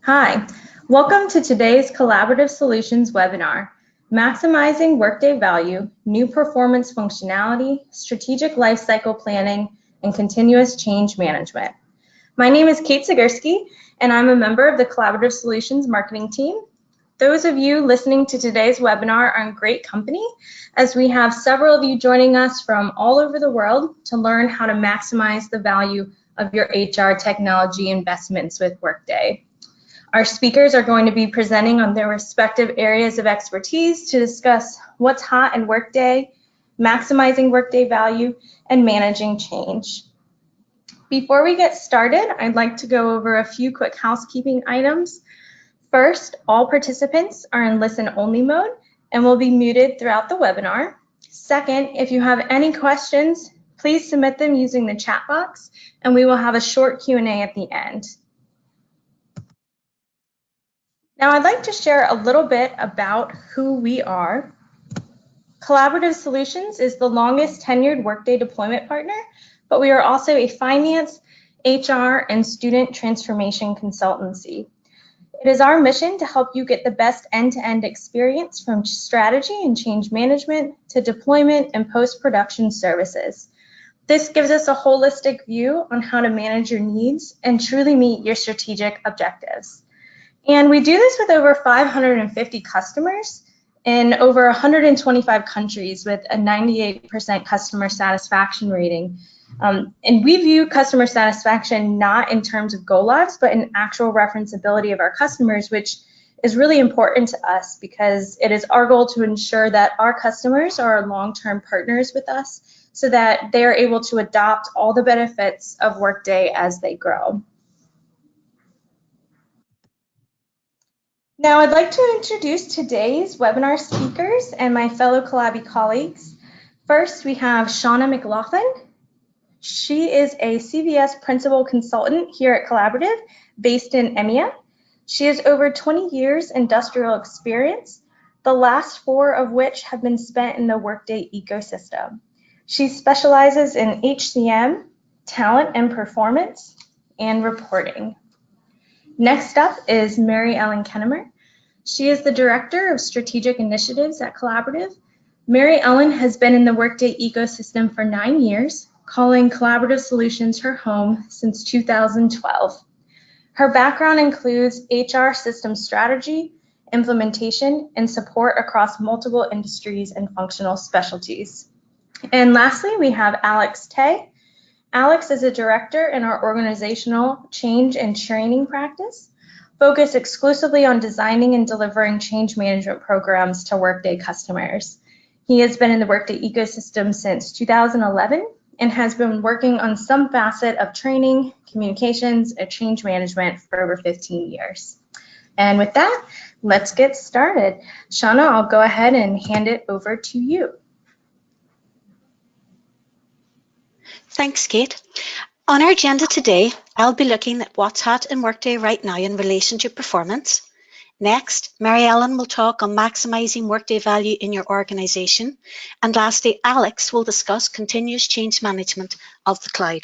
Hi, welcome to today's Collaborative Solutions webinar, Maximizing Workday Value, New Performance Functionality, Strategic Lifecycle Planning, and Continuous Change Management. My name is Kate Zagurski, and I'm a member of the Collaborative Solutions marketing team. Those of you listening to today's webinar are in great company, as we have several of you joining us from all over the world to learn how to maximize the value of your HR technology investments with Workday. Our speakers are going to be presenting on their respective areas of expertise to discuss what's hot in Workday, maximizing Workday value, and managing change. Before we get started, I'd like to go over a few quick housekeeping items. First, all participants are in listen-only mode and will be muted throughout the webinar. Second, if you have any questions, please submit them using the chat box, and we will have a short Q&A at the end. Now, I'd like to share a little bit about who we are. Collaborative Solutions is the longest tenured Workday deployment partner, but we are also a finance, HR, and student transformation consultancy. It is our mission to help you get the best end-to-end experience from strategy and change management to deployment and post-production services. This gives us a holistic view on how to manage your needs and truly meet your strategic objectives. And we do this with over 550 customers in over 125 countries with a 98% customer satisfaction rating. And we view customer satisfaction not in terms of go lives, but in actual referenceability of our customers, which is really important to us because it is our goal to ensure that our customers are long-term partners with us so that they are able to adopt all the benefits of Workday as they grow. Now, I'd like to introduce today's webinar speakers and my fellow Collabi colleagues. First, we have Shauna McLaughlin. She is a CVS principal consultant here at Collaborative, based in EMEA. She has over 20 years industrial experience, the last 4 of which have been spent in the Workday ecosystem. She specializes in HCM, talent and performance, and reporting. Next up is Mary Ellen Kennemer. She is the Director of Strategic Initiatives at Collaborative. Mary Ellen has been in the Workday ecosystem for 9 years, calling Collaborative Solutions her home since 2012. Her background includes HR system strategy, implementation, and support across multiple industries and functional specialties. And lastly, we have Alex Tay. Alex is a director in our organizational change and training practice, focused exclusively on designing and delivering change management programs to Workday customers. He has been in the Workday ecosystem since 2011 and has been working on some facet of training, communications, and change management for over 15 years. And with that, let's get started. Shauna, I'll go ahead and hand it over to you. Thanks, Kate. On our agenda today, I'll be looking at what's hot in Workday right now in relation to performance. Next, Mary Ellen will talk on maximizing Workday value in your organization. And lastly, Alex will discuss continuous change management of the cloud.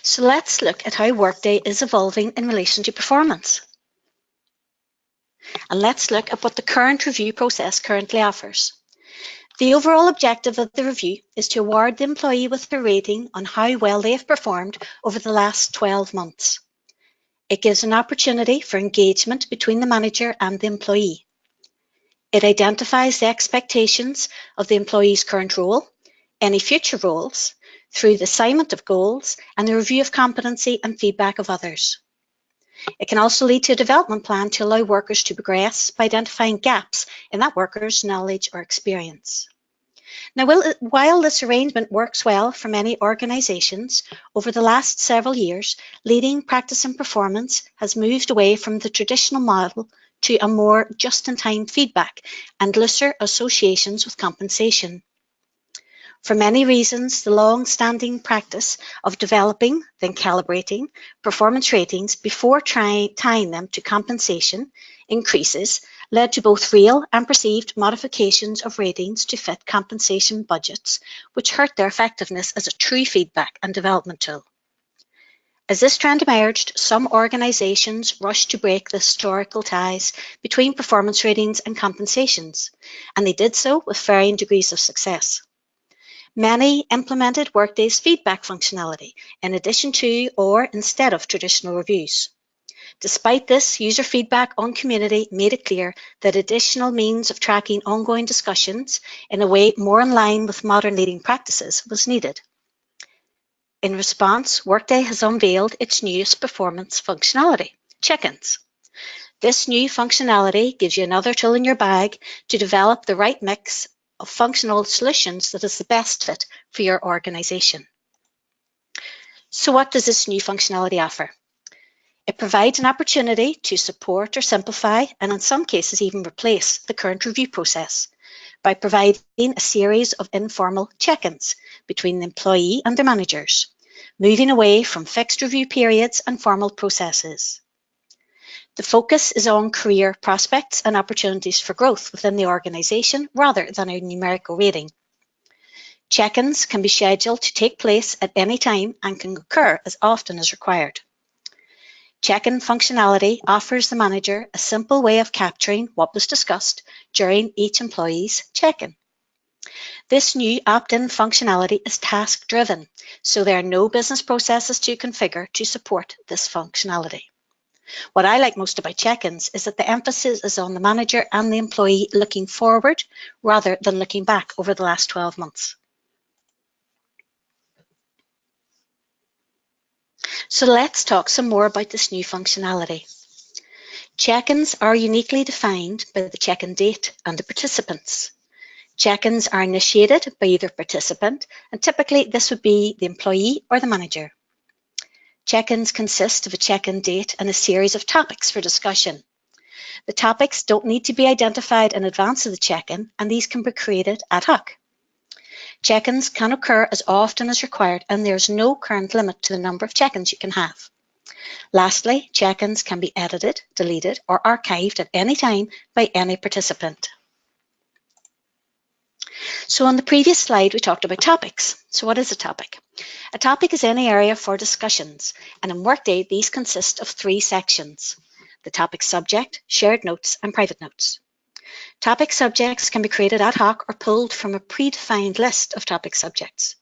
So let's look at how Workday is evolving in relation to performance. And let's look at what the current review process currently offers. The overall objective of the review is to award the employee with a rating on how well they have performed over the last 12 months. It gives an opportunity for engagement between the manager and the employee. It identifies the expectations of the employee's current role, any future roles, through the assignment of goals and the review of competency and feedback of others. It can also lead to a development plan to allow workers to progress by identifying gaps in that worker's knowledge or experience. Now, while this arrangement works well for many organisations, over the last several years, leading practice and performance has moved away from the traditional model to a more just-in-time feedback and looser associations with compensation. For many reasons, the long-standing practice of developing, then calibrating, performance ratings before tying them to compensation increases led to both real and perceived modifications of ratings to fit compensation budgets, which hurt their effectiveness as a true feedback and development tool. As this trend emerged, some organizations rushed to break the historical ties between performance ratings and compensations, and they did so with varying degrees of success. Many implemented Workday's feedback functionality in addition to or instead of traditional reviews. Despite this, user feedback on Community made it clear that additional means of tracking ongoing discussions in a way more in line with modern leading practices was needed. In response, Workday has unveiled its newest performance functionality, check-ins. This new functionality gives you another tool in your bag to develop the right mix of functional solutions that is the best fit for your organization. So what does this new functionality offer? It provides an opportunity to support or simplify, and in some cases even replace, the current review process by providing a series of informal check-ins between the employee and their managers, moving away from fixed review periods and formal processes. The focus is on career prospects and opportunities for growth within the organization rather than a numerical rating. Check-ins can be scheduled to take place at any time and can occur as often as required. Check-in functionality offers the manager a simple way of capturing what was discussed during each employee's check-in. This new opt-in functionality is task-driven, so there are no business processes to configure to support this functionality. What I like most about check-ins is that the emphasis is on the manager and the employee looking forward rather than looking back over the last 12 months. So let's talk some more about this new functionality. Check-ins are uniquely defined by the check-in date and the participants. Check-ins are initiated by either participant, and typically this would be the employee or the manager. Check-ins consist of a check-in date and a series of topics for discussion. The topics don't need to be identified in advance of the check-in, and these can be created ad hoc. Check-ins can occur as often as required, and there is no current limit to the number of check-ins you can have. Lastly, check-ins can be edited, deleted, or archived at any time by any participant. So on the previous slide, we talked about topics. So what is a topic? A topic is any area for discussions, and in Workday, these consist of 3 sections: the topic subject, shared notes, and private notes. Topic subjects can be created ad hoc or pulled from a predefined list of topic subjects.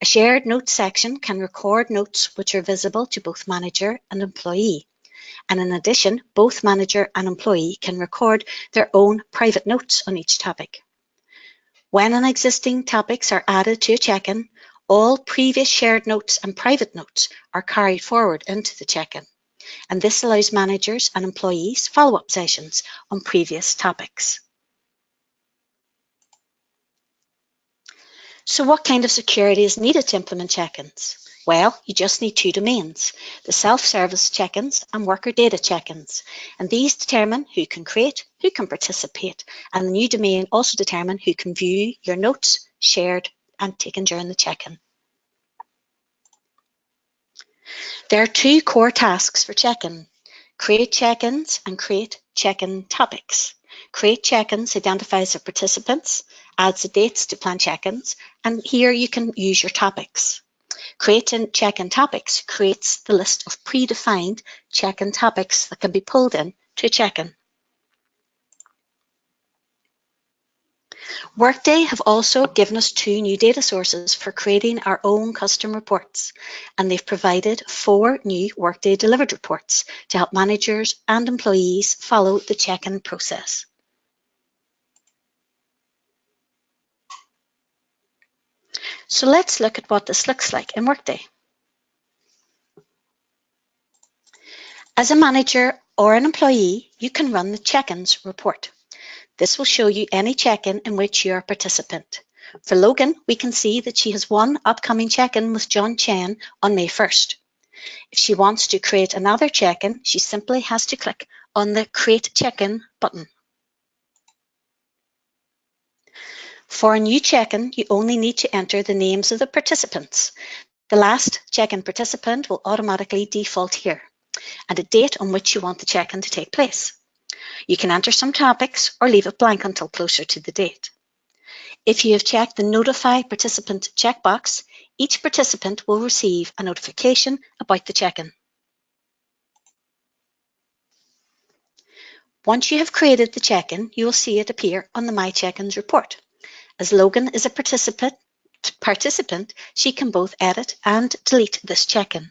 A shared notes section can record notes which are visible to both manager and employee. And in addition, both manager and employee can record their own private notes on each topic. When existing topics are added to a check-in, all previous shared notes and private notes are carried forward into the check-in. And this allows managers and employees follow-up sessions on previous topics. So what kind of security is needed to implement check-ins? Well, you just need 2 domains, the self-service check-ins and worker data check-ins. And these determine who can create, who can participate, and the new domain also determine who can view your notes shared and taken during the check-in. There are 2 core tasks for check-in: create check-ins and create check-in topics. Create check-ins identifies the participants, adds the dates to plan check-ins, and here you can use your topics. Create check-in topics creates the list of predefined check-in topics that can be pulled in to a check-in. Workday have also given us 2 new data sources for creating our own custom reports, and they've provided 4 new Workday delivered reports to help managers and employees follow the check-in process. So let's look at what this looks like in Workday. As a manager or an employee, you can run the check-ins report. This will show you any check-in in which you are a participant. For Logan, we can see that she has 1 upcoming check-in with John Chen on May 1st. If she wants to create another check-in, she simply has to click on the Create Check-in button. For a new check-in, you only need to enter the names of the participants. The last check-in participant will automatically default here, and a date on which you want the check-in to take place. You can enter some topics or leave it blank until closer to the date. If you have checked the Notify Participant checkbox, each participant will receive a notification about the check-in. Once you have created the check-in, you will see it appear on the My Check-ins report. As Logan is a participant, she can both edit and delete this check-in.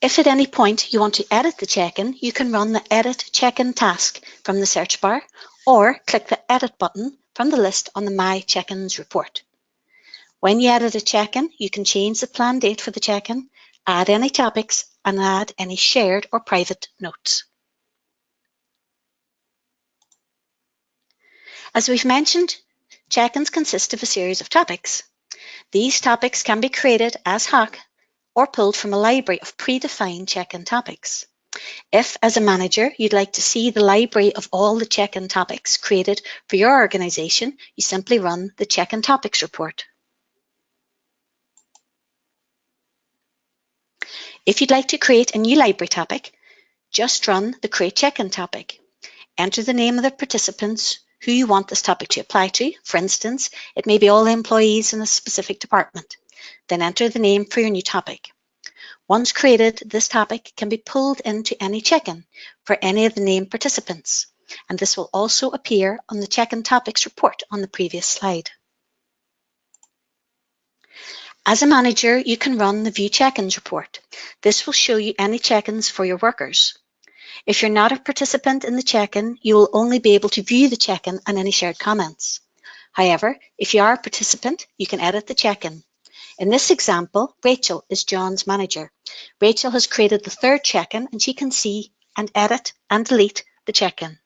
If at any point you want to edit the check-in, you can run the Edit Check-in task from the search bar or click the Edit button from the list on the My Check-ins report. When you edit a check-in, you can change the planned date for the check-in, add any topics, and add any shared or private notes. As we've mentioned, check-ins consist of a series of topics. These topics can be created as hoc or pulled from a library of predefined check-in topics. If, as a manager, you'd like to see the library of all the check-in topics created for your organization, you simply run the Check-in Topics report. If you'd like to create a new library topic, just run the Create Check-in topic. Enter the name of the participants who you want this topic to apply to. For instance, it may be all employees in a specific department. Then enter the name for your new topic. Once created, this topic can be pulled into any check-in for any of the named participants, and this will also appear on the Check-in Topics report on the previous slide. As a manager, you can run the View Check-ins report. This will show you any check-ins for your workers. If you're not a participant in the check-in, you will only be able to view the check-in and any shared comments. However, if you are a participant, you can edit the check-in. In this example, Rachel is John's manager. Rachel has created the third check-in and she can see and edit and delete the check-in.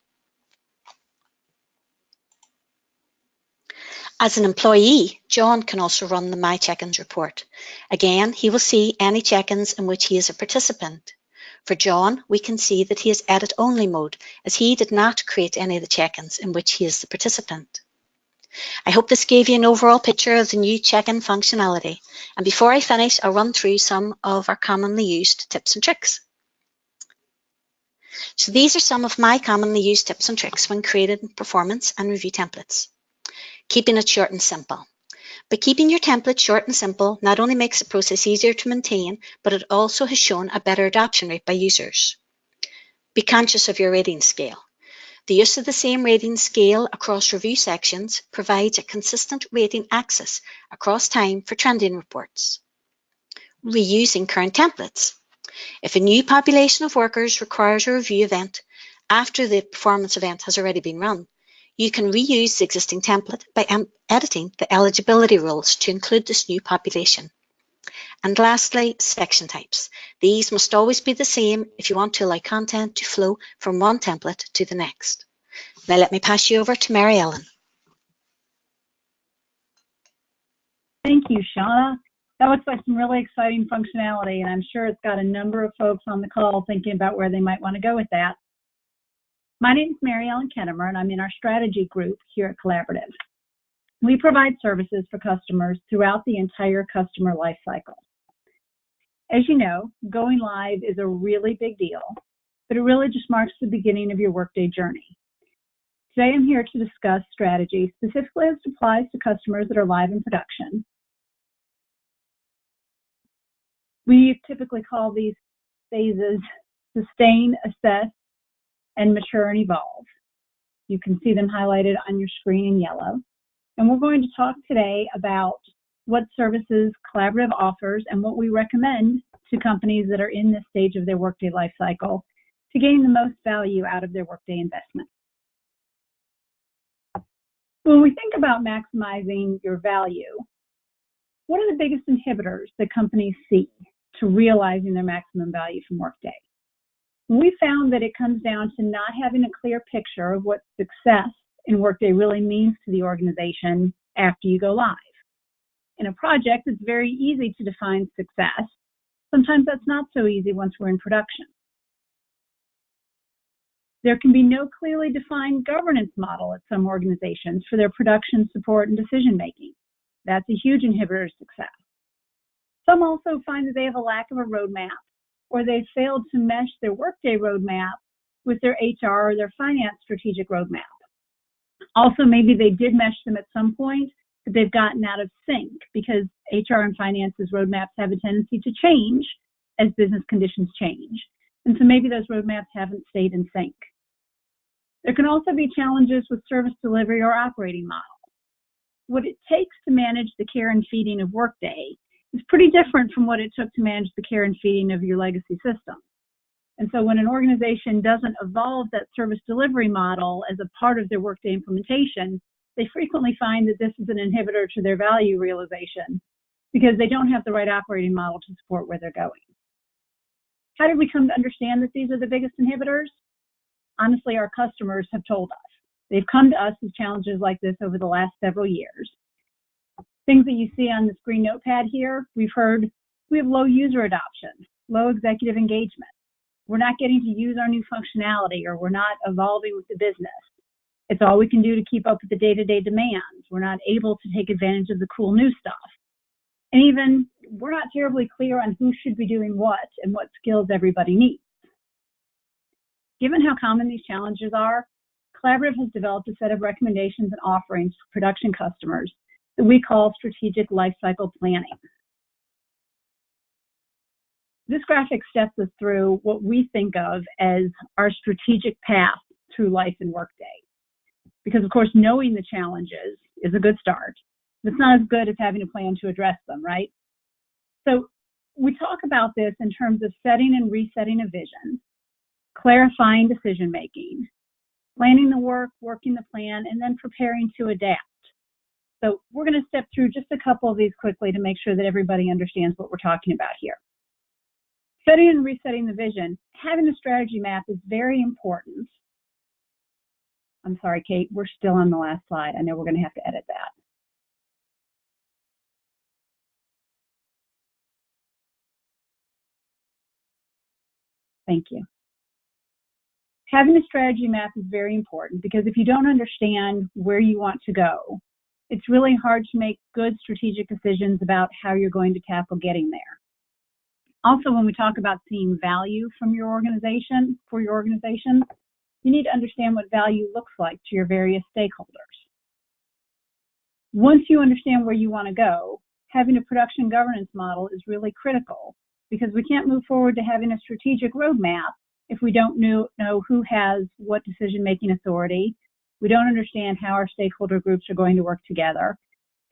As an employee, John can also run the My Check-ins report. Again, he will see any check-ins in which he is a participant. For John, we can see that he is edit-only mode, as he did not create any of the check-ins in which he is the participant. I hope this gave you an overall picture of the new check-in functionality. And before I finish, I'll run through some of our commonly used tips and tricks. So these are some of my commonly used tips and tricks when creating performance and review templates. Keeping it short and simple. By keeping your template short and simple not only makes the process easier to maintain, but it also has shown a better adoption rate by users. Be conscious of your rating scale. The use of the same rating scale across review sections provides a consistent rating axis across time for trending reports. Reusing current templates. If a new population of workers requires a review event after the performance event has already been run, you can reuse the existing template by editing the eligibility rules to include this new population. And lastly, section types. These must always be the same if you want to allow content to flow from one template to the next. Now let me pass you over to Mary Ellen. Thank you, Shauna. That looks like some really exciting functionality, and I'm sure it's got a number of folks on the call thinking about where they might want to go with that. My name is Mary Ellen Kennemer, and I'm in our strategy group here at Collaborative. We provide services for customers throughout the entire customer lifecycle. As you know, going live is a really big deal, but it really just marks the beginning of your Workday journey. Today, I'm here to discuss strategy specifically as it applies to customers that are live in production. We typically call these phases sustain, assess, and mature and evolve. You can see them highlighted on your screen in yellow. And we're going to talk today about what services Collaborative offers and what we recommend to companies that are in this stage of their Workday lifecycle to gain the most value out of their Workday investment. When we think about maximizing your value, what are the biggest inhibitors that companies see to realizing their maximum value from Workday? We found that it comes down to not having a clear picture of what success in Workday really means to the organization after you go live. In a project, it's very easy to define success. Sometimes that's not so easy once we're in production. There can be no clearly defined governance model at some organizations for their production support and decision making. That's a huge inhibitor of success. Some also find that they have a lack of a roadmap, or they've failed to mesh their Workday roadmap with their HR or their finance strategic roadmap. Also, maybe they did mesh them at some point, but they've gotten out of sync because HR and finance's roadmaps have a tendency to change as business conditions change. And so maybe those roadmaps haven't stayed in sync. There can also be challenges with service delivery or operating model. What it takes to manage the care and feeding of Workday is pretty different from what it took to manage the care and feeding of your legacy system. And so when an organization doesn't evolve that service delivery model as a part of their Workday implementation, they frequently find that this is an inhibitor to their value realization because they don't have the right operating model to support where they're going. How did we come to understand that these are the biggest inhibitors? Honestly, our customers have told us. They've come to us with challenges like this over the last several years. Things that you see on this green notepad here, we've heard we have low user adoption, low executive engagement. We're not getting to use our new functionality, or we're not evolving with the business. It's all we can do to keep up with the day-to-day demands. We're not able to take advantage of the cool new stuff. And even, we're not terribly clear on who should be doing what and what skills everybody needs. Given how common these challenges are, Collaborative has developed a set of recommendations and offerings for production customers that we call strategic lifecycle planning. This graphic steps us through what we think of as our strategic path through life in Workday. Because, of course, knowing the challenges is a good start. It's not as good as having a plan to address them, right? So we talk about this in terms of setting and resetting a vision, clarifying decision-making, planning the work, working the plan, and then preparing to adapt. So we're going to step through just a couple of these quickly to make sure that everybody understands what we're talking about here. Setting and resetting the vision, having a strategy map is very important. I'm sorry, Kate, we're still on the last slide. I know we're going to have to edit that. Thank you. Having a strategy map is very important because if you don't understand where you want to go, it's really hard to make good strategic decisions about how you're going to tackle getting there. Also, when we talk about seeing value from your organization, for your organization, you need to understand what value looks like to your various stakeholders. Once you understand where you want to go, having a production governance model is really critical because we can't move forward to having a strategic roadmap if we don't know who has what decision-making authority. We don't understand how our stakeholder groups are going to work together.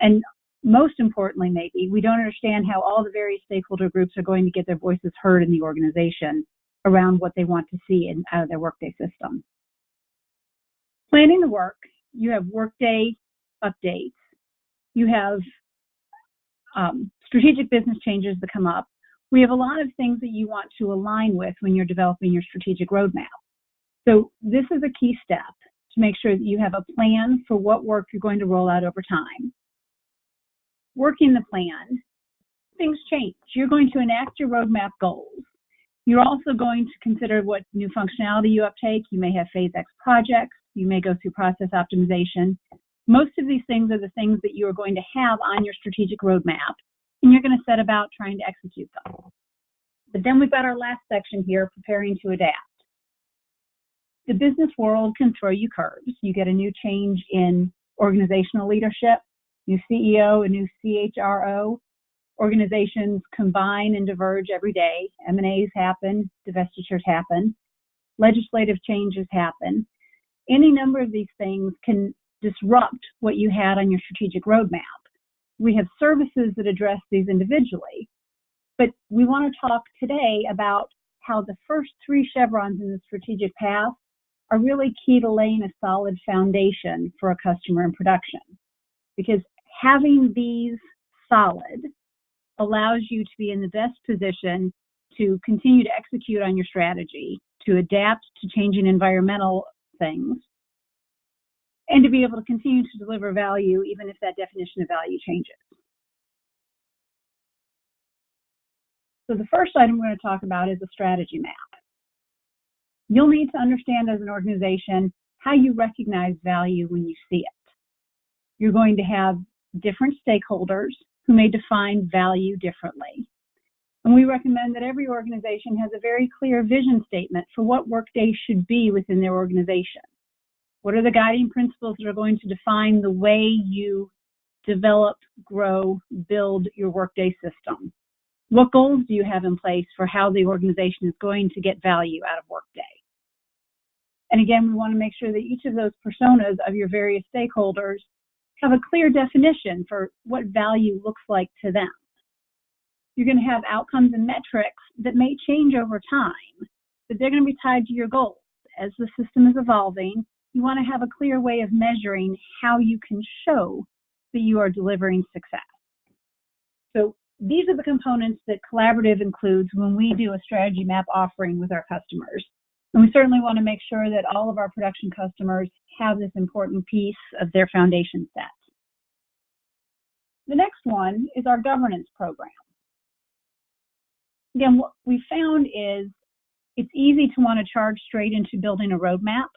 And most importantly, maybe, we don't understand how all the various stakeholder groups are going to get their voices heard in the organization around what they want to see out of their Workday system. Planning the work, you have Workday updates. You have strategic business changes that come up. We have a lot of things that you want to align with when you're developing your strategic roadmap. So this is a key step to make sure that you have a plan for what work you're going to roll out over time. Working the plan, things change. You're going to enact your roadmap goals. You're also going to consider what new functionality you uptake. You may have phase X projects. You may go through process optimization. Most of these things are the things that you are going to have on your strategic roadmap, and you're going to set about trying to execute them. But then we've got our last section here, preparing to adapt. The business world can throw you curves. You get a new change in organizational leadership, new CEO, a new CHRO. Organizations combine and diverge every day. M&As happen, divestitures happen, legislative changes happen. Any number of these things can disrupt what you had on your strategic roadmap. We have services that address these individually, but we want to talk today about how the first three chevrons in the strategic path are really key to laying a solid foundation for a customer in production. Because having these solid allows you to be in the best position to continue to execute on your strategy, to adapt to changing environmental things, and to be able to continue to deliver value even if that definition of value changes. So the first item we're going to talk about is a strategy map. You'll need to understand as an organization how you recognize value when you see it. You're going to have different stakeholders who may define value differently. And we recommend that every organization has a very clear vision statement for what Workday should be within their organization. What are the guiding principles that are going to define the way you develop, grow, build your Workday system? What goals do you have in place for how the organization is going to get value out of Workday? And again, we want to make sure that each of those personas of your various stakeholders have a clear definition for what value looks like to them. You're going to have outcomes and metrics that may change over time, but they're going to be tied to your goals. As the system is evolving, you want to have a clear way of measuring how you can show that you are delivering success. So these are the components that collaborative includes when we do a strategy map offering with our customers. And we certainly want to make sure that all of our production customers have this important piece of their foundation set. The next one is our governance program. Again, what we found is it's easy to want to charge straight into building a roadmap,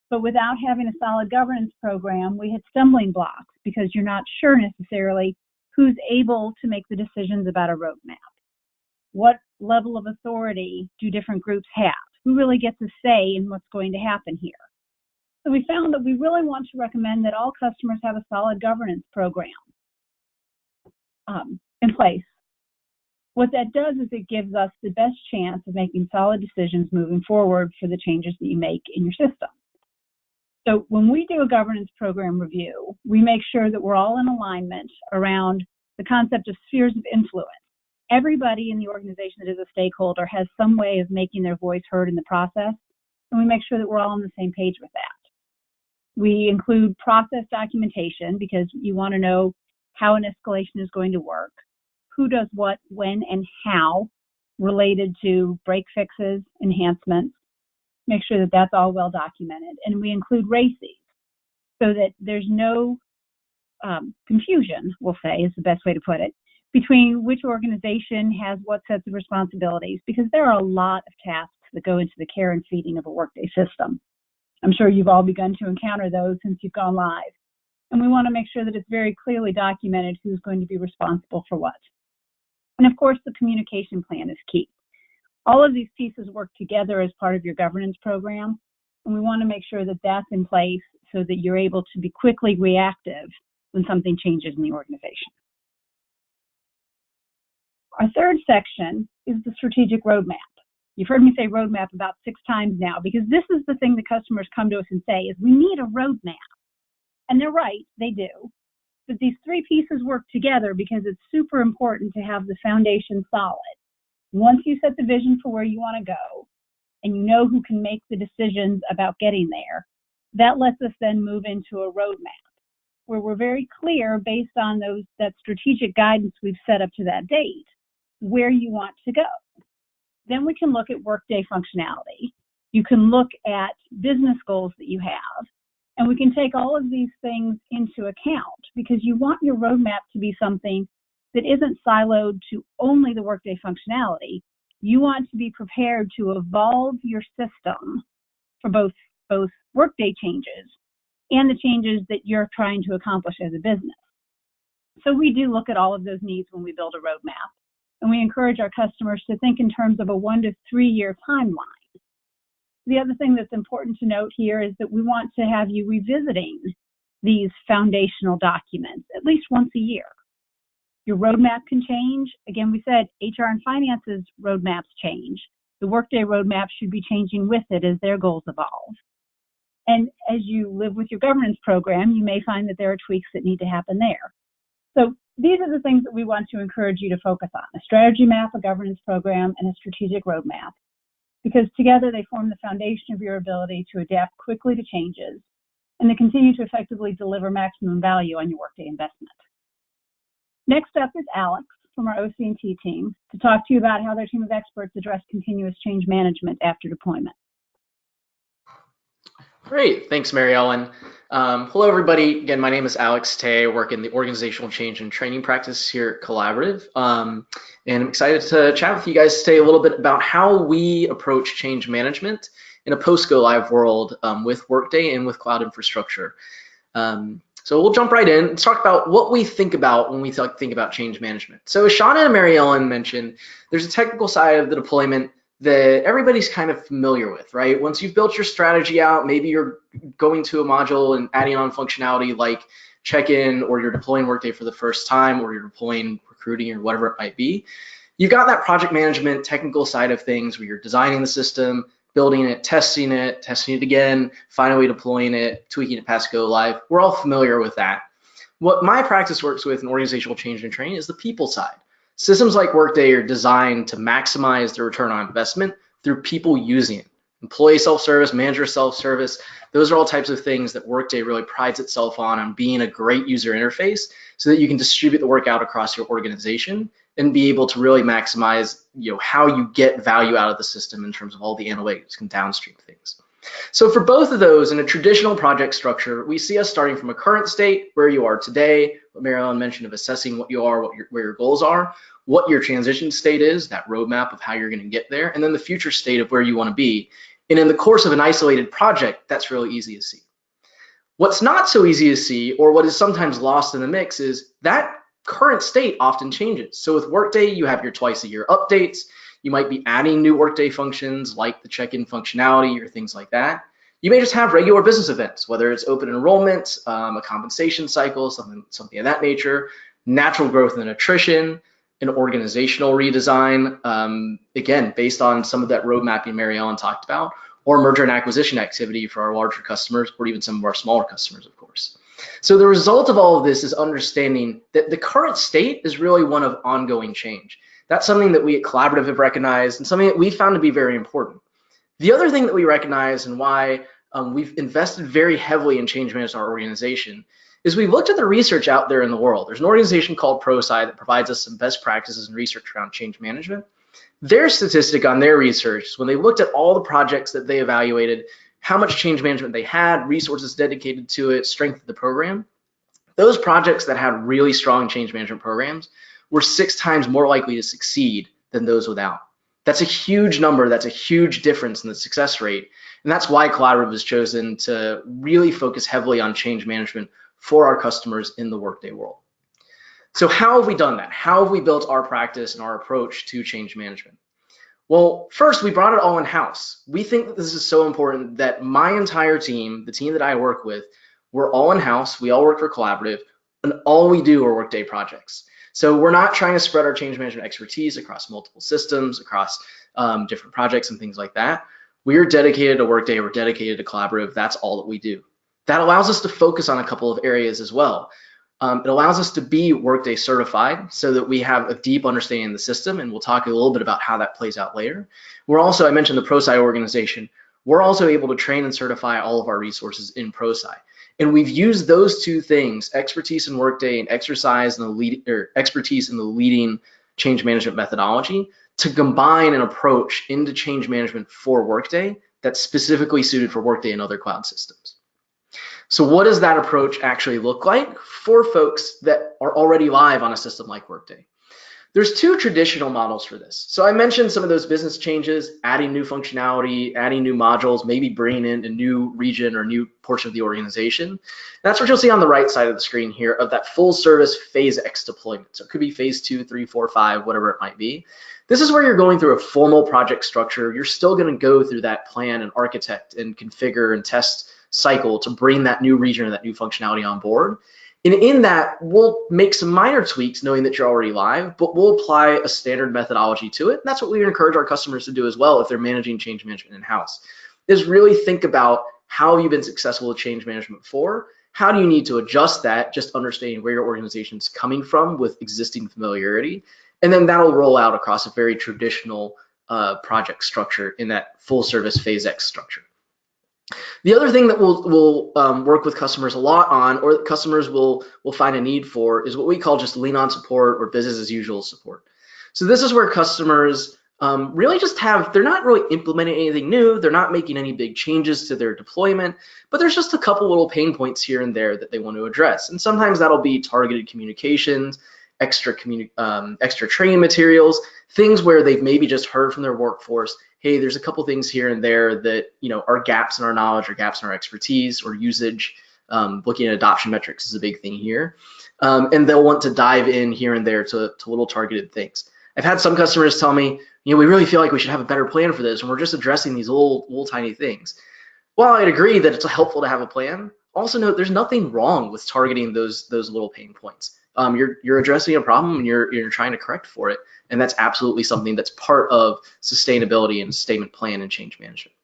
but without having a solid governance program, we hit stumbling blocks because you're not sure necessarily who's able to make the decisions about a roadmap. What level of authority do different groups have? Who really gets a say in what's going to happen here? So we found that we really want to recommend that all customers have a solid governance program in place. What that does is it gives us the best chance of making solid decisions moving forward for the changes that you make in your system. So when we do a governance program review, we make sure that we're all in alignment around the concept of spheres of influence. Everybody in the organization that is a stakeholder has some way of making their voice heard in the process, and we make sure that we're all on the same page with that. We include process documentation because you want to know how an escalation is going to work, who does what, when, and how related to break fixes, enhancements. Make sure that that's all well documented. And we include RACIs so that there's no confusion, we'll say is the best way to put it, between which organization has what sets of responsibilities, because there are a lot of tasks that go into the care and feeding of a Workday system. I'm sure you've all begun to encounter those since you've gone live. And we want to make sure that it's very clearly documented who's going to be responsible for what. And of course, the communication plan is key. All of these pieces work together as part of your governance program, and we want to make sure that that's in place so that you're able to be quickly reactive when something changes in the organization. Our third section is the strategic roadmap. You've heard me say roadmap about 6 times now because this is the thing that customers come to us and say is we need a roadmap. And they're right, they do. But these 3 pieces work together because it's super important to have the foundation solid. Once you set the vision for where you want to go and you know who can make the decisions about getting there, that lets us then move into a roadmap where we're very clear based on that strategic guidance we've set up to that date where you want to go. Then we can look at Workday functionality. You can look at business goals that you have, and we can take all of these things into account because you want your roadmap to be something that isn't siloed to only the Workday functionality. You want to be prepared to evolve your system for both Workday changes and the changes that you're trying to accomplish as a business. So we do look at all of those needs when we build a roadmap, and we encourage our customers to think in terms of a 1 to 3 year timeline. The other thing that's important to note here is that we want to have you revisiting these foundational documents at least once a year. Your roadmap can change. Again, we said HR and finance's roadmaps change. The Workday roadmap should be changing with it as their goals evolve. And as you live with your governance program, you may find that there are tweaks that need to happen there. So these are the things that we want to encourage you to focus on: a strategy map, a governance program, and a strategic roadmap, because together they form the foundation of your ability to adapt quickly to changes and to continue to effectively deliver maximum value on your Workday investment. Next up is Alex from our OC&T team to talk to you about how their team of experts address continuous change management after deployment. Great, thanks, Mary Ellen. Hello, everybody. Again, my name is Alex Tay. I work in the organizational change and training practice here at Collaborative. And I'm excited to chat with you guys today a little bit about how we approach change management in a post-go live world with Workday and with cloud infrastructure. So we'll jump right in and talk about what we think about when we think about change management. So as Shauna and Mary Ellen mentioned, there's a technical side of the deployment that everybody's kind of familiar with, right? Once you've built your strategy out, maybe you're going to a module and adding on functionality like check-in, or you're deploying Workday for the first time, or you're deploying recruiting or whatever it might be. You've got that project management technical side of things where you're designing the system, building it, testing it again, finally deploying it, tweaking it past go live. We're all familiar with that. What my practice works with in organizational change and training is the people side. Systems like Workday are designed to maximize the return on investment through people using it. Employee self-service, manager self-service, those are all types of things that Workday really prides itself on being a great user interface so that you can distribute the work out across your organization and be able to really maximize how you get value out of the system in terms of all the analytics and downstream things. So for both of those, in a traditional project structure, we see us starting from a current state, where you are today, what Mary Ellen mentioned of assessing what you are, where your goals are, what your transition state is, that roadmap of how you're going to get there, and then the future state of where you want to be. And in the course of an isolated project, that's really easy to see. What's not so easy to see, or what is sometimes lost in the mix, is that current state often changes. So with Workday, you have your twice-a-year updates. You might be adding new Workday functions like the check-in functionality or things like that. You may just have regular business events, whether it's open enrollment, a compensation cycle, something of that nature, natural growth and attrition, an organizational redesign, again, based on some of that road mapping Mary Ellen talked about, or merger and acquisition activity for our larger customers, or even some of our smaller customers, of course. So the result of all of this is understanding that the current state is really one of ongoing change. That's something that we at Collaborative have recognized and something that we found to be very important. The other thing that we recognize and why we've invested very heavily in change management in our organization is we've looked at the research out there in the world. There's an organization called ProSci that provides us some best practices and research around change management. Their statistic on their research, when they looked at all the projects that they evaluated, how much change management they had, resources dedicated to it, strength of the program, those projects that had really strong change management programs were 6 times more likely to succeed than those without. That's a huge number. That's a huge difference in the success rate. And that's why Collaborative has chosen to really focus heavily on change management for our customers in the Workday world. So how have we done that? How have we built our practice and our approach to change management? Well, first, we brought it all in-house. We think that this is so important that my entire team, the team that I work with, we're all in-house. We all work for Collaborative, and all we do are Workday projects. So we're not trying to spread our change management expertise across multiple systems, across different projects and things like that. We are dedicated to Workday. We're dedicated to Collaborative. That's all that we do. That allows us to focus on a couple of areas as well. It allows us to be Workday certified so that we have a deep understanding of the system, and we'll talk a little bit about how that plays out later. We're also, I mentioned the ProSci organization, we're also able to train and certify all of our resources in ProSci. And we've used those two things, expertise in Workday and expertise in the leading change management methodology, to combine an approach into change management for Workday that's specifically suited for Workday and other cloud systems. So what does that approach actually look like for folks that are already live on a system like Workday? There's 2 traditional models for this. So I mentioned some of those business changes, adding new functionality, adding new modules, maybe bringing in a new region or new portion of the organization. That's what you'll see on the right side of the screen here of that full service phase X deployment. So it could be phase 2, 3, 4, 5, whatever it might be. This is where you're going through a formal project structure. You're still going to go through that plan and architect and configure and test cycle to bring that new region or that new functionality on board. And in that, we'll make some minor tweaks knowing that you're already live, but we'll apply a standard methodology to it. And that's what we encourage our customers to do as well if they're managing change management in-house, is really think about how have you been successful with change management before? How do you need to adjust that, just understanding where your organization's coming from with existing familiarity. And then that'll roll out across a very traditional project structure in that full service phase X structure. The other thing that we'll work with customers a lot on, or that customers will find a need for, is what we call just lean on support or business as usual support. So this is where customers really just they're not really implementing anything new, they're not making any big changes to their deployment, but there's just a couple little pain points here and there that they want to address. And sometimes that'll be targeted communications, extra training materials, things where they've maybe just heard from their workforce, hey, there's a couple things here and there that are gaps in our knowledge or gaps in our expertise or usage. Looking at adoption metrics is a big thing here. And they'll want to dive in here and there to little targeted things. I've had some customers tell me, we really feel like we should have a better plan for this, and we're just addressing these little tiny things. While I'd agree that it's helpful to have a plan, also note there's nothing wrong with targeting those little pain points. You're addressing a problem and you're trying to correct for it, and that's absolutely something that's part of sustainability and statement plan and change management.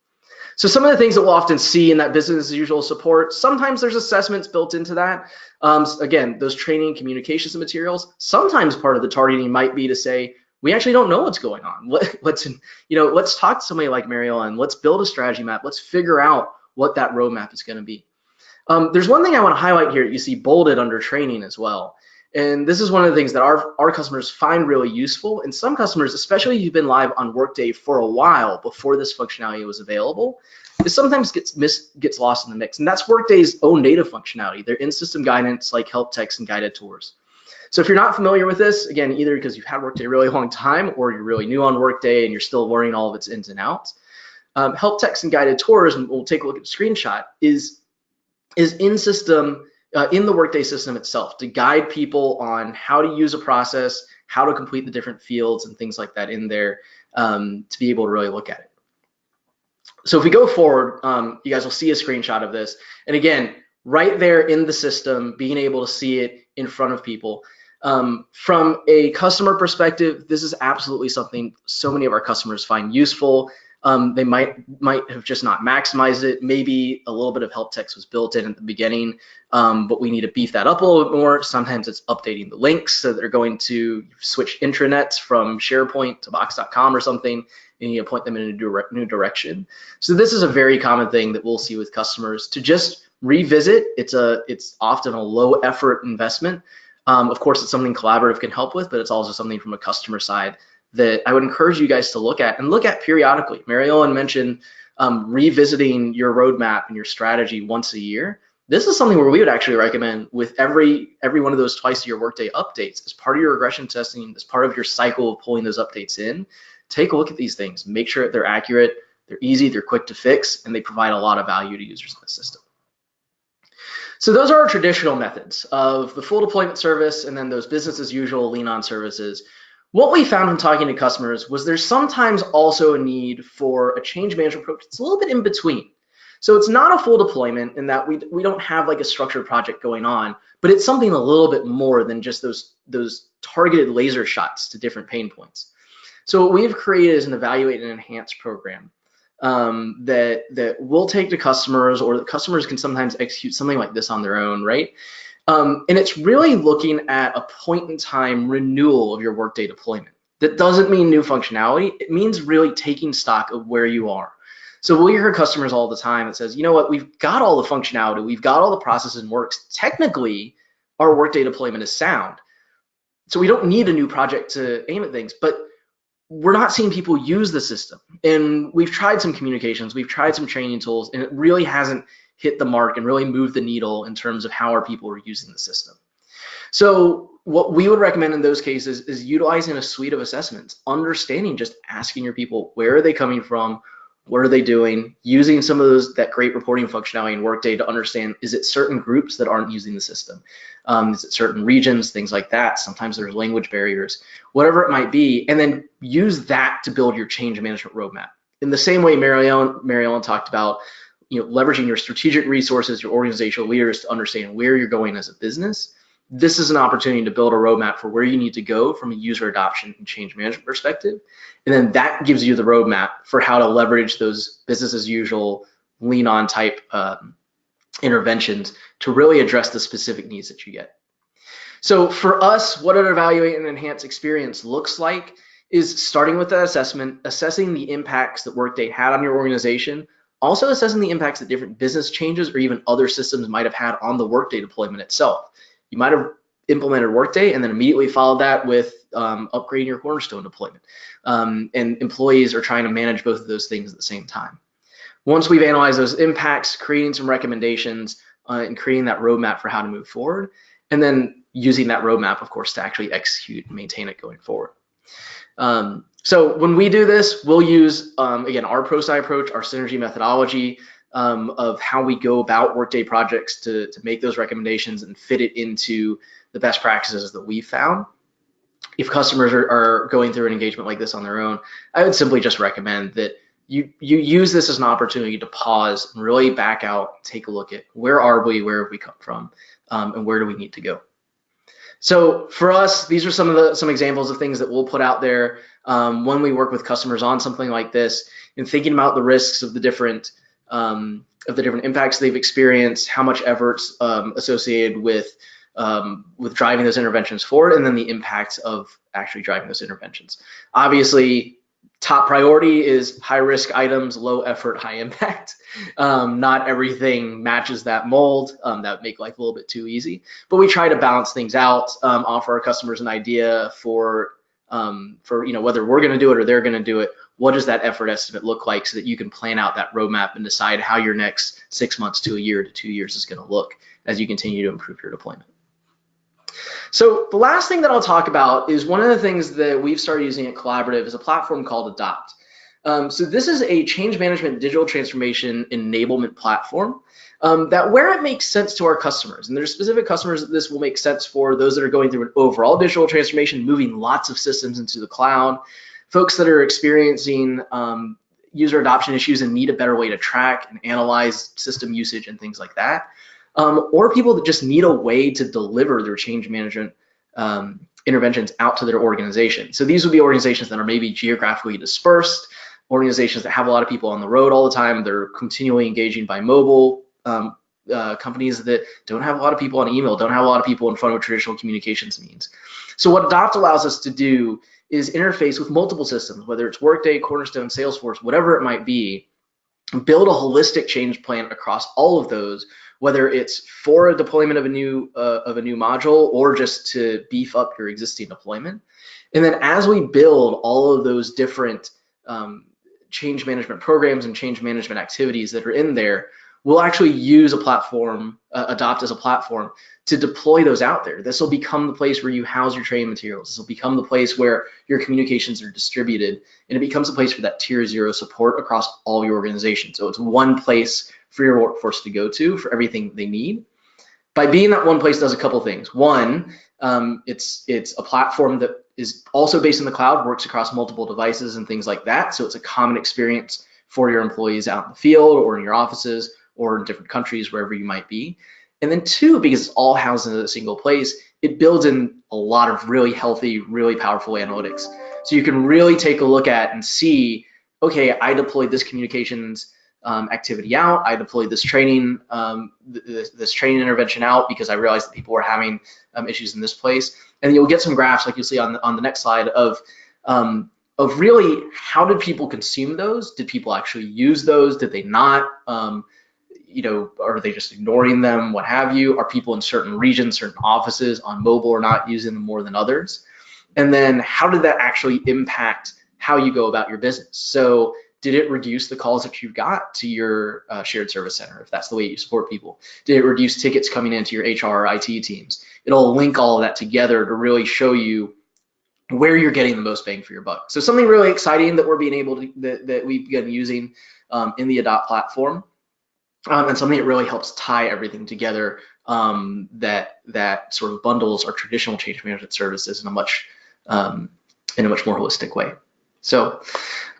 So some of the things that we'll often see in that business as usual support, sometimes there's assessments built into that. Again, those training, communications, and materials. Sometimes part of the targeting might be to say, we actually don't know what's going on. Let's talk to somebody like Mary Ellen. Let's build a strategy map. Let's figure out what that roadmap is going to be. There's one thing I want to highlight here. You see bolded under training as well. And this is one of the things that our customers find really useful. And some customers, especially if you've been live on Workday for a while before this functionality was available, it sometimes gets lost in the mix. And that's Workday's own native functionality, their in-system guidance like help text and guided tours. So if you're not familiar with this, again, either because you've had Workday a really long time or you're really new on Workday and you're still learning all of its ins and outs, help text and guided tours, and we'll take a look at the screenshot, is in-system, in the Workday system itself to guide people on how to use a process, how to complete the different fields and things like that in there to be able to really look at it. So if we go forward, you guys will see a screenshot of this. And again, right there in the system, being able to see it in front of people. From a customer perspective, this is absolutely something so many of our customers find useful. They might have just not maximized it. Maybe a little bit of help text was built in at the beginning, but we need to beef that up a little bit more. Sometimes it's updating the links so they're going to switch intranets from SharePoint to Box.com or something, and you point them in a new direction. So this is a very common thing that we'll see with customers to just revisit. It's often a low effort investment. Of course, it's something collaborative can help with, but it's also something from a customer side that I would encourage you guys to look at and look at periodically. Mary Ellen mentioned revisiting your roadmap and your strategy once a year. This is something where we would actually recommend with every one of those twice-a-year Workday updates as part of your regression testing, as part of your cycle of pulling those updates in. Take a look at these things. Make sure they're accurate, they're easy, they're quick to fix, and they provide a lot of value to users in the system. So those are our traditional methods of the full deployment service and then those business as usual lean-on services. What we found when talking to customers was there's sometimes also a need for a change management approach. It's a little bit in between. So it's not a full deployment in that we don't have like a structured project going on, but it's something a little bit more than just those targeted laser shots to different pain points. So what we've created is an evaluate and enhance program that we'll take to customers, or the customers can sometimes execute something like this on their own, right? And it's really looking at a point in time renewal of your Workday deployment. That doesn't mean new functionality. It means really taking stock of where you are. So we'll hear customers all the time that says, you know what, we've got all the functionality, we've got all the processes and works. Technically, our Workday deployment is sound. So we don't need a new project to aim at things, but we're not seeing people use the system. And we've tried some communications, we've tried some training tools, and it really hasn't hit the mark and really moved the needle in terms of how our people are using the system. So what we would recommend in those cases is utilizing a suite of assessments, understanding, just asking your people, where are they coming from? What are they doing? Using some of that great reporting functionality in Workday to understand, is it certain groups that aren't using the system? Is it certain regions, things like that? Sometimes there's language barriers, whatever it might be, and then use that to build your change management roadmap. In the same way Mary Ellen talked about, leveraging your strategic resources, your organizational leaders to understand where you're going as a business. This is an opportunity to build a roadmap for where you need to go from a user adoption and change management perspective. And then that gives you the roadmap for how to leverage those business as usual, lean on type interventions to really address the specific needs that you get. So for us, what an evaluate and enhance experience looks like is starting with that assessment, assessing the impacts that Workday had on your organization, also assessing the impacts that different business changes or even other systems might have had on the Workday deployment itself. You might have implemented Workday and then immediately followed that with upgrading your Cornerstone deployment. And employees are trying to manage both of those things at the same time. Once we've analyzed those impacts, creating some recommendations and creating that roadmap for how to move forward, and then using that roadmap, of course, to actually execute and maintain it going forward. So when we do this, we'll use, again, our ProSci approach, our synergy methodology of how we go about Workday projects to make those recommendations and fit it into the best practices that we found. If customers are going through an engagement like this on their own, I would simply just recommend that you use this as an opportunity to pause and really back out, take a look at where are we, where have we come from, and where do we need to go. So for us, these are some examples of things that we'll put out there when we work with customers on something like this, and thinking about the risks of the different impacts they've experienced, how much effort's associated with driving those interventions forward, and then the impacts of actually driving those interventions. Obviously, top priority is high risk items, low effort, high impact. Not everything matches that mold. That would make life a little bit too easy, but we try to balance things out, offer our customers an idea for whether we're going to do it or they're going to do it. What does that effort estimate look like, so that you can plan out that roadmap and decide how your next 6 months to a year to 2 years is going to look as you continue to improve your deployment. So the last thing that I'll talk about is one of the things that we've started using at Collaborative is a platform called Adopt. So this is a change management digital transformation enablement platform that where it makes sense to our customers, and there's specific customers that this will make sense for, those that are going through an overall digital transformation, moving lots of systems into the cloud, folks that are experiencing user adoption issues and need a better way to track and analyze system usage and things like that. Or people that just need a way to deliver their change management interventions out to their organization. So these would be organizations that are maybe geographically dispersed, organizations that have a lot of people on the road all the time, they're continually engaging by mobile, companies that don't have a lot of people on email, don't have a lot of people in front of traditional communications means. So what Adopt allows us to do is interface with multiple systems, whether it's Workday, Cornerstone, Salesforce, whatever it might be, build a holistic change plan across all of those, whether it's for a deployment of a new module or just to beef up your existing deployment. And then as we build all of those different change management programs and change management activities that are in there, we'll actually use a platform, Adopt as a platform, to deploy those out there. This will become the place where you house your training materials. This will become the place where your communications are distributed, and it becomes a place for that tier 0 support across all your organization. So it's one place for your workforce to go to for everything they need. By being that one place does a couple things. One, it's a platform that is also based in the cloud, works across multiple devices and things like that. So it's a common experience for your employees out in the field or in your offices or in different countries, wherever you might be. And then two, because it's all housed in a single place, it builds in a lot of really healthy, really powerful analytics. So you can really take a look at and see, okay, I deployed this communications activity out, I deployed this training intervention out because I realized that people were having issues in this place. And you'll get some graphs like you'll see on the next slide of really how did people consume those? Did people actually use those? Did they not? Are they just ignoring them? What have you? Are people in certain regions, certain offices on mobile or not using them more than others? And then how did that actually impact how you go about your business? So did it reduce the calls that you got to your shared service center, if that's the way you support people? Did it reduce tickets coming into your HR or IT teams? It'll link all of that together to really show you where you're getting the most bang for your buck. So something really exciting that we're being able to, that we've been using in the Adopt platform, and something that really helps tie everything together, that sort of bundles our traditional change management services in a much more holistic way. So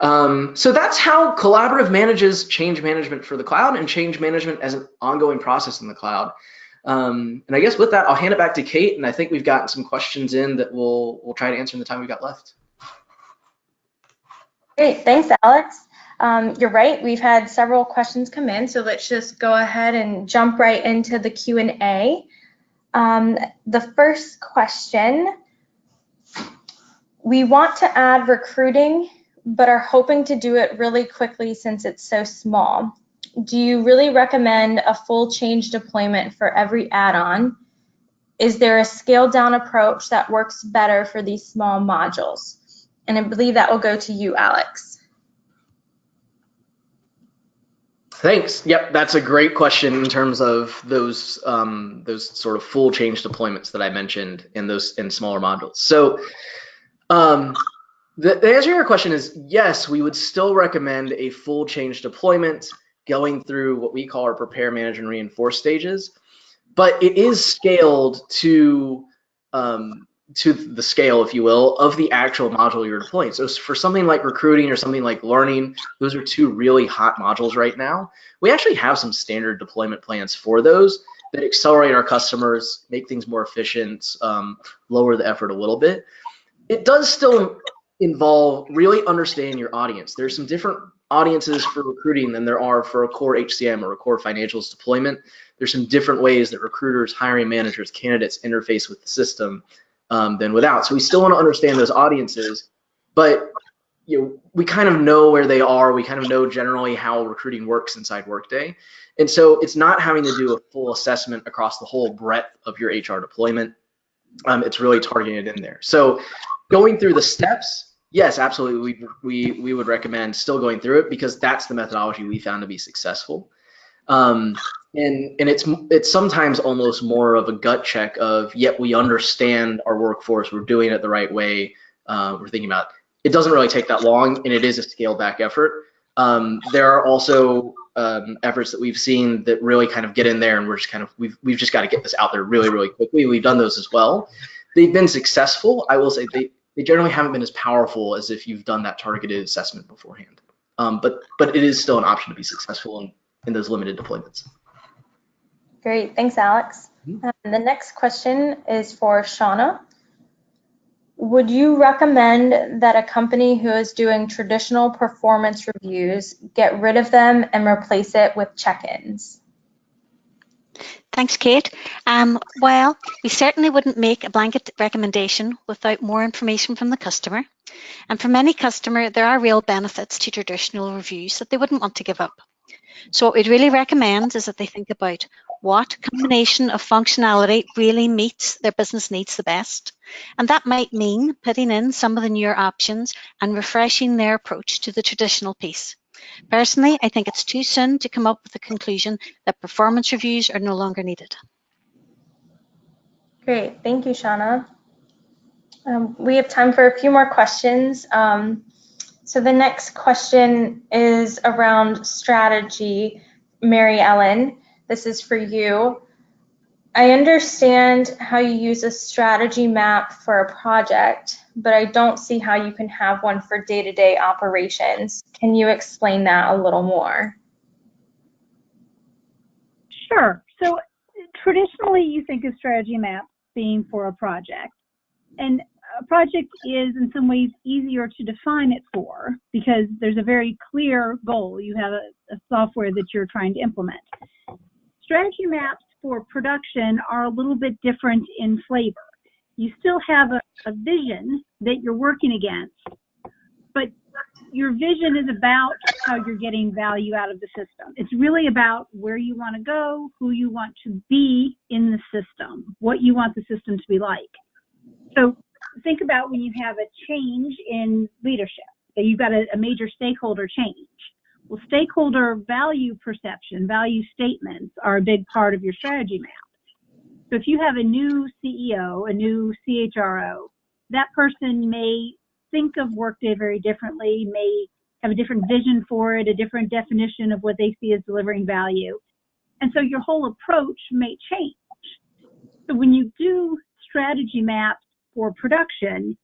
that's how Collaborative manages change management for the cloud and change management as an ongoing process in the cloud. And I guess with that, I'll hand it back to Kate, and I think we've gotten some questions in that we'll try to answer in the time we've got left. Great, thanks, Alex. You're right, we've had several questions come in, so let's just go ahead and jump right into the Q&A. The first question, we want to add recruiting, but are hoping to do it really quickly since it's so small. Do you really recommend a full change deployment for every add-on? is there a scaled down approach that works better for these small modules? And I believe that will go to you, Alex. Thanks. Yep, that's a great question in terms of those sort of full change deployments that I mentioned in smaller modules. So the answer to your question is yes, we would still recommend a full change deployment going through what we call our prepare, manage, and reinforce stages, but it is scaled to the scale, if you will, of the actual module you're deploying. So for something like recruiting or something like learning, those are two really hot modules right now. We actually have some standard deployment plans for those that accelerate our customers, make things more efficient, lower the effort a little bit. It does still involve really understanding your audience. There's some different audiences for recruiting than there are for a core HCM or a core financials deployment. There's some different ways that recruiters, hiring managers, candidates interface with the system than without. So we still want to understand those audiences, but we kind of know where they are. We kind of know generally how recruiting works inside Workday. And so it's not having to do a full assessment across the whole breadth of your HR deployment. It's really targeted in there. So going through the steps, yes, absolutely, we would recommend still going through it because that's the methodology we found to be successful. And it's sometimes almost more of a gut check of, yep, we understand our workforce, we're doing it the right way, we're thinking about it. It doesn't really take that long, and it is a scaled back effort. There are also efforts that we've seen that really kind of get in there, and we're just kind of we've just got to get this out there really, really quickly. We've done those as well. They've been successful. I will say they generally haven't been as powerful as if you've done that targeted assessment beforehand. But it is still an option to be successful in those limited deployments. Great, thanks, Alex. The next question is for Shauna. Would you recommend that a company who is doing traditional performance reviews get rid of them and replace it with check-ins? Thanks, Kate. Well, we certainly wouldn't make a blanket recommendation without more information from the customer. And for many customers, there are real benefits to traditional reviews that they wouldn't want to give up. So what we'd really recommend is that they think about what combination of functionality really meets their business needs the best. And that might mean putting in some of the newer options and refreshing their approach to the traditional piece. Personally, I think it's too soon to come up with a conclusion that performance reviews are no longer needed. Great, thank you, Shauna. We have time for a few more questions. So the next question is around strategy. Mary Ellen, this is for you. I understand how you use a strategy map for a project, but I don't see how you can have one for day-to-day operations. Can you explain that a little more? Sure. So traditionally, you think of strategy maps being for a project. And a project is in some ways easier to define it for because there's a very clear goal. You have a software that you're trying to implement. Strategy maps for production are a little bit different in flavor. You still have a vision that you're working against, but your vision is about how you're getting value out of the system. It's really about where you want to go, who you want to be in the system, what you want the system to be like. So think about when you have a change in leadership. So you've got a major stakeholder change. Well, stakeholder value perception, value statements are a big part of your strategy map. So if you have a new CEO, a new CHRO, that person may think of Workday very differently, may have a different vision for it, a different definition of what they see as delivering value. And so your whole approach may change. So when you do strategy maps for production,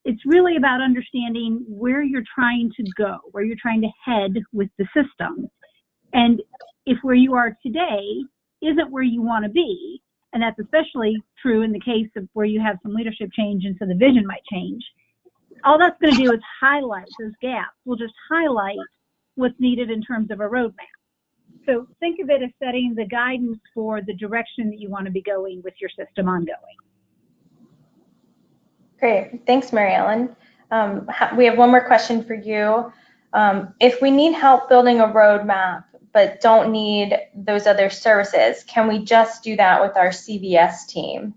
it's really about understanding where you're trying to go, where you're trying to head with the system. And if where you are today isn't where you want to be, and that's especially true in the case of where you have some leadership change and so the vision might change, all that's going to do is highlight those gaps. We'll just highlight what's needed in terms of a roadmap. So think of it as setting the guidance for the direction that you want to be going with your system ongoing. Great, thanks, Mary Ellen. We have one more question for you. If we need help building a roadmap but don't need those other services, can we just do that with our CVS team?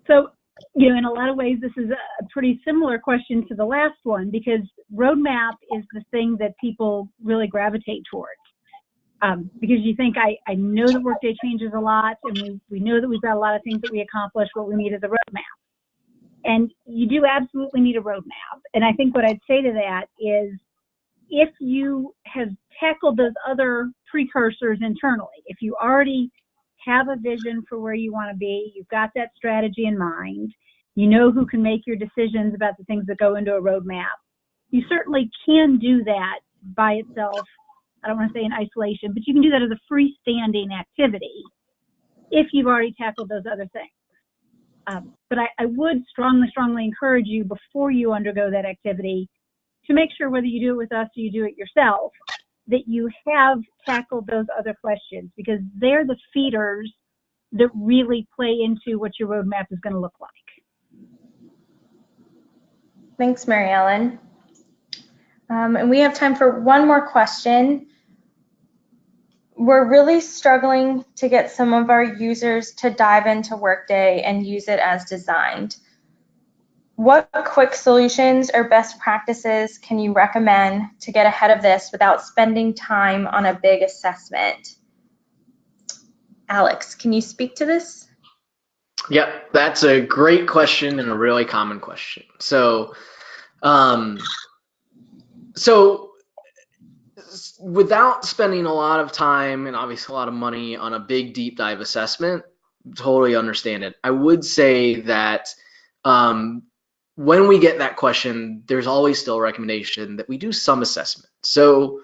So, in a lot of ways, this is a pretty similar question to the last one, because roadmap is the thing that people really gravitate towards. Because you think, I know that Workday changes a lot, and we know that we've got a lot of things that we accomplish. What we need is a roadmap. And you do absolutely need a roadmap. And I think what I'd say to that is, if you have tackled those other precursors internally, if you already have a vision for where you want to be, you've got that strategy in mind, you know who can make your decisions about the things that go into a roadmap, you certainly can do that by itself. I don't want to say in isolation, but you can do that as a freestanding activity if you've already tackled those other things. But I would strongly encourage you, before you undergo that activity, to make sure, whether you do it with us or you do it yourself, that you have tackled those other questions, because they're the feeders that really play into what your roadmap is going to look like. Thanks, Mary Ellen. And we have time for one more question. We're really struggling to get some of our users to dive into Workday and use it as designed. What quick solutions or best practices can you recommend to get ahead of this without spending time on a big assessment? Alex, can you speak to this? Yeah, that's a great question and a really common question. So without spending a lot of time and obviously a lot of money on a big deep dive assessment, totally understand it. I would say that when we get that question, there's always still a recommendation that we do some assessment. So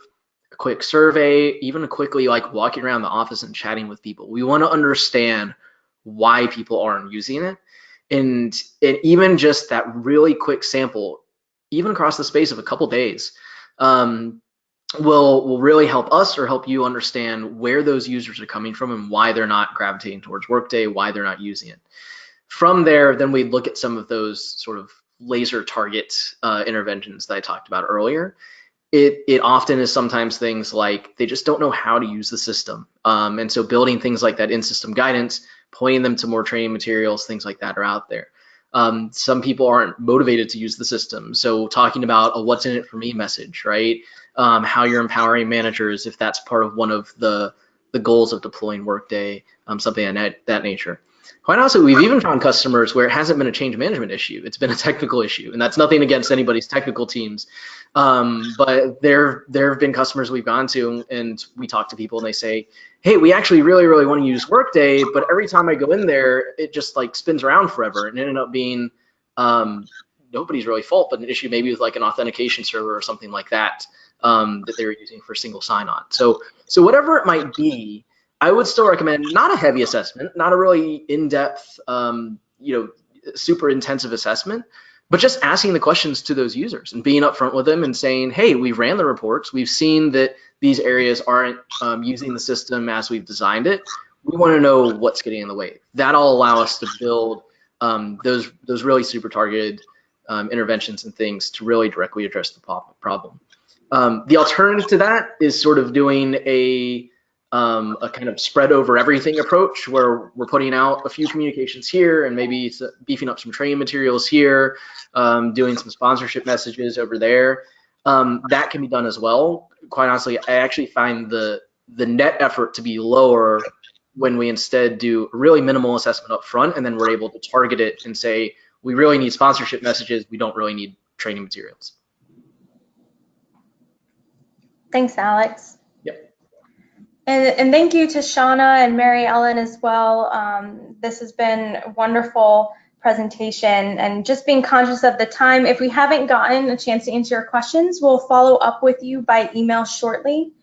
a quick survey, even quickly like walking around the office and chatting with people. We want to understand why people aren't using it. And even just that really quick sample, even across the space of a couple days, will really help us or help you understand where those users are coming from and why they're not gravitating towards Workday, why they're not using it. From there, then we look at some of those sort of laser target interventions that I talked about earlier. It often is sometimes things like they just don't know how to use the system. And so building things like that in-system guidance, pointing them to more training materials, things like that are out there. Some people aren't motivated to use the system. So talking about a what's in it for me message, right? How you're empowering managers, if that's part of one of the goals of deploying Workday, something of that nature. Quite honestly, we've even found customers where it hasn't been a change management issue. It's been a technical issue, and that's nothing against anybody's technical teams. But there have been customers we've gone to, and we talk to people, and they say, hey, we actually really want to use Workday, but every time I go in there, it just like spins around forever, and it ended up being nobody's really fault, but an issue maybe with like an authentication server or something like that that they were using for single sign-on. So whatever it might be, I would still recommend not a heavy assessment, not a really in-depth, super intensive assessment, but just asking the questions to those users and being upfront with them and saying, hey, we ran the reports. We've seen that these areas aren't using the system as we've designed it. We want to know what's getting in the way. That'll allow us to build those really super targeted interventions and things to really directly address the problem. The alternative to that is sort of doing a kind of spread over everything approach, where we're putting out a few communications here and maybe beefing up some training materials here, doing some sponsorship messages over there. That can be done as well. Quite honestly, I actually find the net effort to be lower when we instead do a really minimal assessment up front, and then we're able to target it and say, we really need sponsorship messages, we don't really need training materials. Thanks, Alex. Yep. And thank you to Shauna and Mary Ellen as well. This has been a wonderful presentation, and just being conscious of the time. If we haven't gotten a chance to answer your questions, we'll follow up with you by email shortly.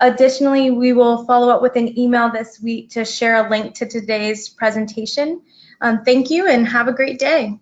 Additionally, we will follow up with an email this week to share a link to today's presentation. Thank you and have a great day.